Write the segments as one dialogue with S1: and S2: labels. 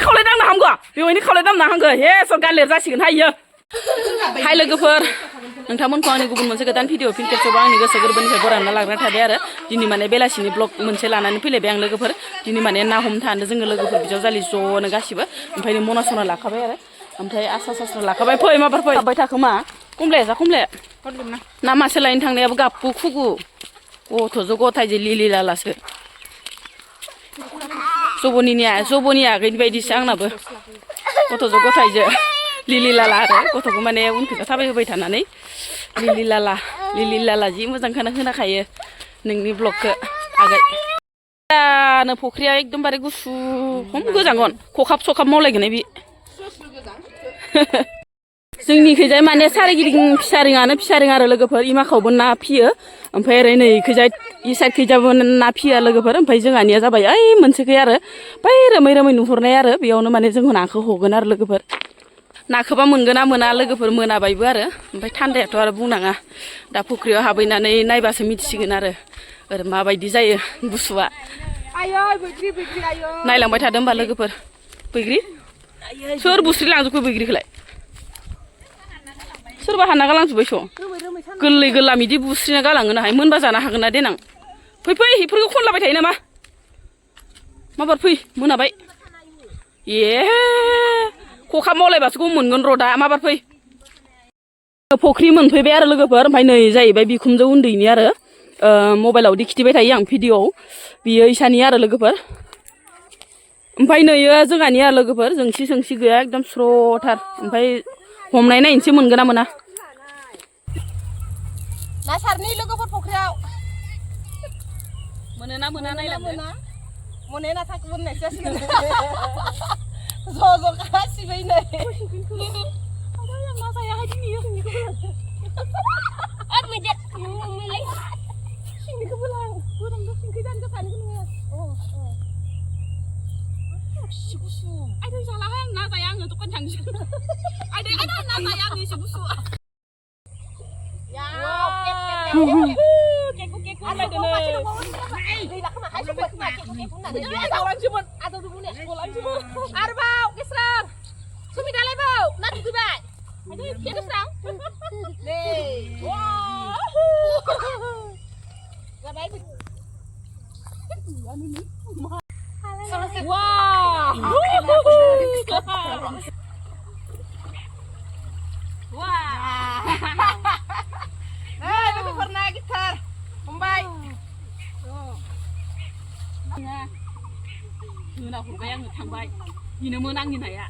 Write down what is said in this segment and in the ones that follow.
S1: खावलाय दांनो हामगौ बेवहायनो खावलाय दांनो हांगौ हे स' गालेर जासिगोन हायो हाय लोगोफोर नोंथांमोनखौ आंनि गुबुन मोनसे गोदान भिडिअ फिन खेबसेबाव आंनि गोसो गोरबोनिफ्राय बरायना लाग्रा थाबाय आरो दिनै माने बेलासिनि ब्लग मोनसे लानानै फैलायबाय आं लोगोफोर दिनै माने ना हमनो थानो जोङो लोगोफोर बिजावजालि ज'नो गासिबो ओमफ्राय मना सना लाखाबाय आरो ओमफ्राय आस्रा सास्रा लाखाबाय फै माबार फै हाबबाय थाखो मा कमलाया जा कमलाया ना मासे लायनो थांनायाबो गाबु खुगु गथ'जो गथायजो लिलि लालासो जब'नि आगैनि बायदिसो आंनाबो गथ'जो गथायजो लिलि लाला आरो गथ'खौ माने उनखैजा थाबाय होबाय थानानै लिलि लाला जि मोजां खोनाखायो नोंनि ब्लगखौ आगै नो फख्रिया एकदमबारे गुसु खम गोजांगन खखाब सखाब मावलायगोन बे जोंनिखैजाय माने सारिगिदिं फिसारिं आरो लोगोफोर इमाखावबो ना फियो ओमफ्राय ओरै नै इखैजाय इ साइडखैजाबो ना फियो लोगोफोर ओमफ्राय जोंहानिया जाबाय ओइ मोनसेखै आरो बै रोमै नुहुरनाय आरो बेयावनो माने जोंखौ नाखौ हगोन आरो लोगोफोर नाखौबा मोनगोन ना मोना लोगोफोर मोनाबायबो आरो ओमफ्राय थान्दायाथ' आरो बुंनाङा दा फुख्रियाव हाबहैनानै नायबासो मिथिसिगोन आरो ओरै माबायदि जायो गुसुआ नायलांबाय थादों होमबा लोगोफोर बैग्रि सोर बुस्रि लांजोबखो बैग्रिखौलाय सोरबा हाना गालांजोब्बाय स' गोरलै गोरलाम बिदि बुस्रिना गालाङो नाहाय मोनबा जानो हागोन ना देनां फै बेफोरखौ खनलाबाय थायो नामा माबार फै मोनाबाय ए खखा मावलायबासो मोनगोन र' दा माबार फै फख्रि मोनफैबाय आरो लोगोफोर ओमफ्राय नै जाहैबाय बिखुमजो उन्दैनि आरो मबाइलाव खिथिबाय थायो आं भिडिअ'आव बियो इसानि आरो लोगोफोर ओमफ्राय नैयो जोंहानि आरो लोगोफोर जोंसि गैया एकदम स्र'थार ओमफ्राय हमनाय नायनोसै मोनगोन ना मोना
S2: ना सारनि लोगोफोर फख्रियाव
S1: मोनोना मोना नायलांनो
S2: मोने ना थाख मोननायसो जासिगोन ज' गासिबो नै ना जायाहाय दिनै सिंनिखौबो लां गोरोंबो सिंखै दानजो सानैखौ नोङो गुसु आइदै जालाहाय आं ना जाया आङो दखान थांसै आइदै ना जाया आङो एसे गुसु
S1: मोना हरबाय आङो थांबाय बेनोमोन आंनि नाया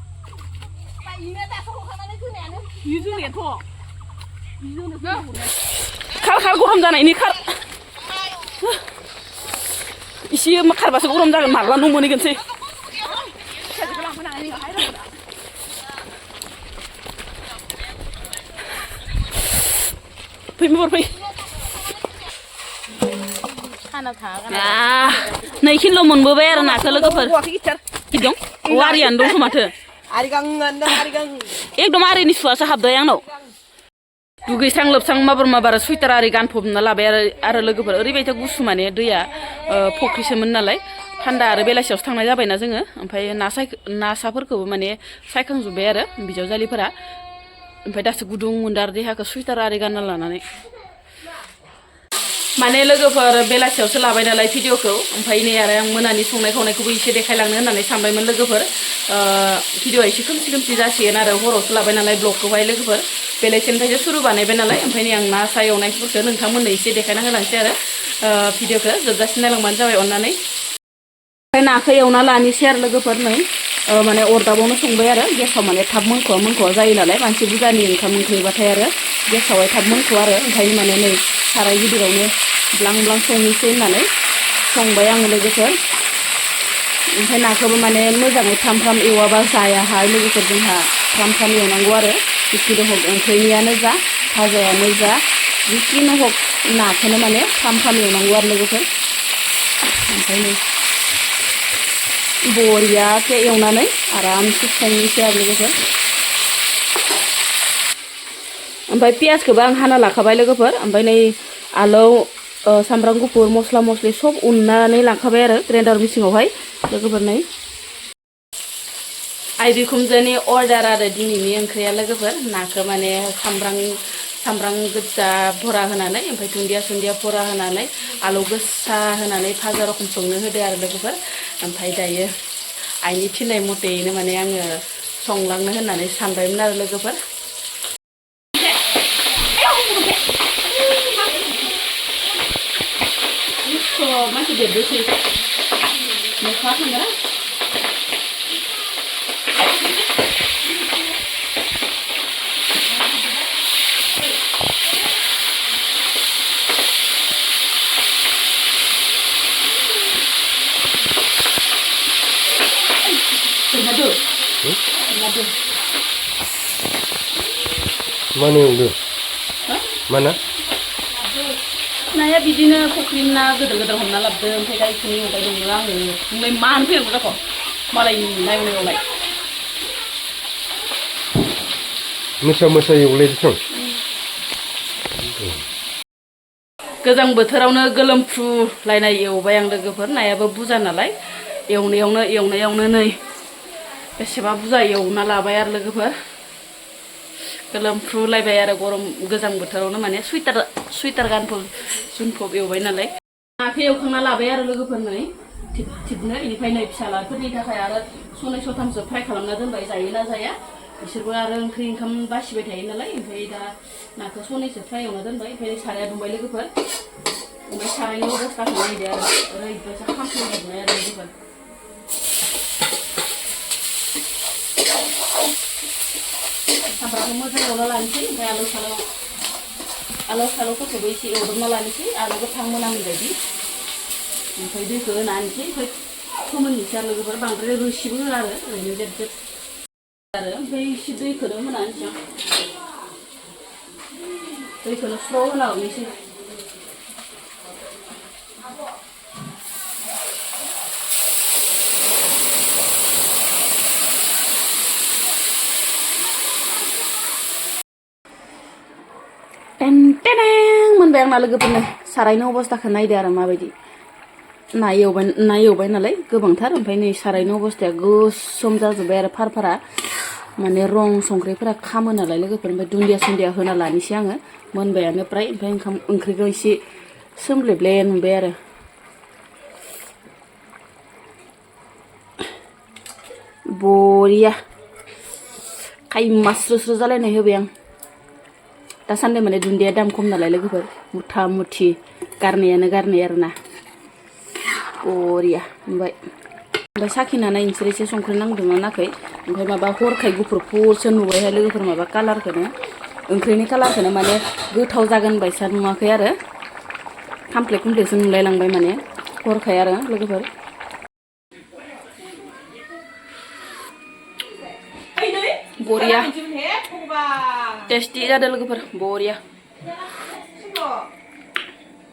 S1: खार गरम जानायनि खार इसे खारबासो गरम जागोन माब्ला न' मोनहैगोनसै फै महर फै 2 किल' मोनबोबाय आरो नाखौ लोगोफोर दं आरियानो दंथ' माथो एकदम आरिनि सुवासो हाबबाय आंनाव दुगैस्रां लोबस्रां माबार सुइटार आरि गानफबना लाबाय आरो लोगोफोर ओरैबायदि गुसु माने दैया फख्रिसोमोन नालाय थान्दा आरो बेलासियावसो थांनाय जाबायना जोङो ओमफ्राय नासाफोरखौबो माने सायखांजोब्बाय आरो बिजावजालिफोरा ओमफ्राय दासो गुदुं मोनदों आरो देहाखौ सुइटार आरि गानना लानानै माने लोगोफोर बेलासियावसो लाबाय नालाय भिडिअखौ ओमफ्राय नै आरो आं मोनानि संनाय खावनायखौबो एसे देखायलांनो होननानै सानबायमोन लोगोफोर भिडिअआ एसे खोमसि जासिगोन आरो हरावसो लाबाय नालाय ब्लगखौहाय लोगोफोर बेलासिनिफ्रायसो सुरु बानायबाय नालाय ओमफ्राय नै आं ना सा एवनायफोरखौ नोंथांमोननो एसे देखायना होलांसै आरो भिडिअखौ जोबजासिम नायलांबानो जाबाय अननानै ओमफ्राय नाखौ एवना लानोसै आरो लोगोफोर नै माने अरदाबावनो संबाय आरो गेसाव माने थाब मोनख'वा जायो नालाय मानसि बुरजानि ओंखाम ओंख्रिबाथाय आरो गेसावहाय थाब मोनख'वा आरो ओंखायनो माने नै साराय गिदिरावनो ब्लां संनोसै होननानै संबाय आङो लोगोफोर ओमफ्राय नाखौबो माने मोजाङै फ्राम एवाबा जायाहाय लोगोफोर जोंहा फ्राम एवनांगौ आरो जिखुनु हक ओंख्रिनियानो जा भाजायानो जा जिखुनु हक नाखौनो माने फ्राम एवनांगौ आरो लोगोफोर ओमफ्राय नै बरियाके एवनानै आरामसे संनोसै आरो लोगोफोर ओमफ्राय पियासखौबो आं हाना लाखाबाय लोगोफोर ओमफ्राय नै आलौ सामब्राम गुफुर मस्ला मस्लि सब उननानै लांखाबाय आरो ग्राइन्डार मेसिनावहाय लोगोफोर नै आइ बिखुनजोनि अर्डार आरो दिनैनि ओंख्रिया लोगोफोर नाखौ माने सामब्राम गोजा भरा होनानै ओमफ्राय दुन्दिया भरा होनानै आलु गोसा होनानै भाजा रखम संनो होदो आरो लोगोफोर ओमफ्राय दायो आइनि थिननाय मथेयैनो माने आङो संलांनो होननानै सानबायमोन आरो लोगोफोर मानसि देरदोसै मोख्रा थांगोना
S3: Mana yang tu? Mana?
S1: नाया बिदिनो फुख्रिनि ना गोदोर हमना लाबोदों ओमफ्राय दा इखौनो एवबाय दङ आङो ओमफ्राय मानो फैनांगौ जाखो मालायनि नायवनायावलाय
S3: मोसा एवलायदों
S1: गोजां बोथोरावनो गोलोमफ्रुलायनाय एवबाय आं लोगोफोर नायाबो बुरजा नालाय एवनायावनो नै बेसेबा बुरजा एवना लाबाय आरो लोगोफोर गोलोमफ्रुलायबाय आरो गोजां बोथोरावनो माने सुइटार जुनफब एवबाय नालाय नाखौ एवखांना लाबाय आरो लोगोफोर नै थिबनो इनिफ्राय नै फिसालाफोरनि थाखाय आरो सनै सथामसो फ्राय खालामना दोनबाय जायोना जाया बिसोरबो आरो ओंख्रि ओंखाम बासिबाय थायो नालाय ओमफ्राय दा नाखौ सनैसो फ्राय एवना दोनबाय ओमफ्राय साराया दुंबाय लोगोफोर ओमफ्राय सारायनि अबस्थाखौ नायदो आरो ओरैबायसा खामफ्लायजोबनाय आरो लोगोफोर सामब्रामखौ मोजां एवना लानोसै ओमफ्राय आलु सालुफोरखौबो एसे एवदबना लानोसै आलु गोथां मोनामि बायदि ओमफ्राय दैखौ होना होनोसै ओमफ्राय फोमोननोसै आरो लोगोफोर बांद्राय रोसिबो होआ आरो ओरैनो जेब आरो ओमफ्राय एसे दैखौनो होना होनोसै आं दैखौनो स्र' होना हरनोसै मोनबाय आंना लोगोफोरनो सारायनि अबस्थाखौ नायदो आरो माबायदि ना एवबाय नालाय गोबांथार ओमफ्राय नै सारायनि अबस्थाया गोसोम जाजोब्बाय आरो फारफारा माने रं संख्रिफोरा खामो नालाय लोगोफोर ओमफ्राय दुन्दिया होना लानोसै आङो मोनबायानो प्राय ओमफ्राय ओंख्रिखौ एसे सोमलेबले नुबाय आरो बरिया खायमा स्रो जालायनाय होबाय आं दासान्दि माने दुन्दिया दाम खम नालाय लोगोफोर मुथा मुथि गारनाय आरो ना बरिया ओमफ्राय साखिना नायनोसै एसे संख्रि नांदोंना नाङाखै ओमफ्राय माबा हरखाय गुफुरसो नुबायहाय लोगोफोर माबा कालारखौनो ओंख्रिनि कालारखौनो माने गोथाव जागोन बायसा नुवाखै आरो खामफ्लेसो नुलायलांबाय माने हरखाय आरो लोगोफोर बरिया टेस्टि जादों लोगोफोर बरिया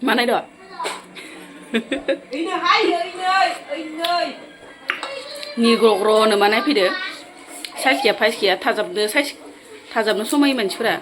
S1: मा नायदो निग्र'ग्र'नो मा नायफैदो साइसखिया थाजाबनो समायो मानसिफोरा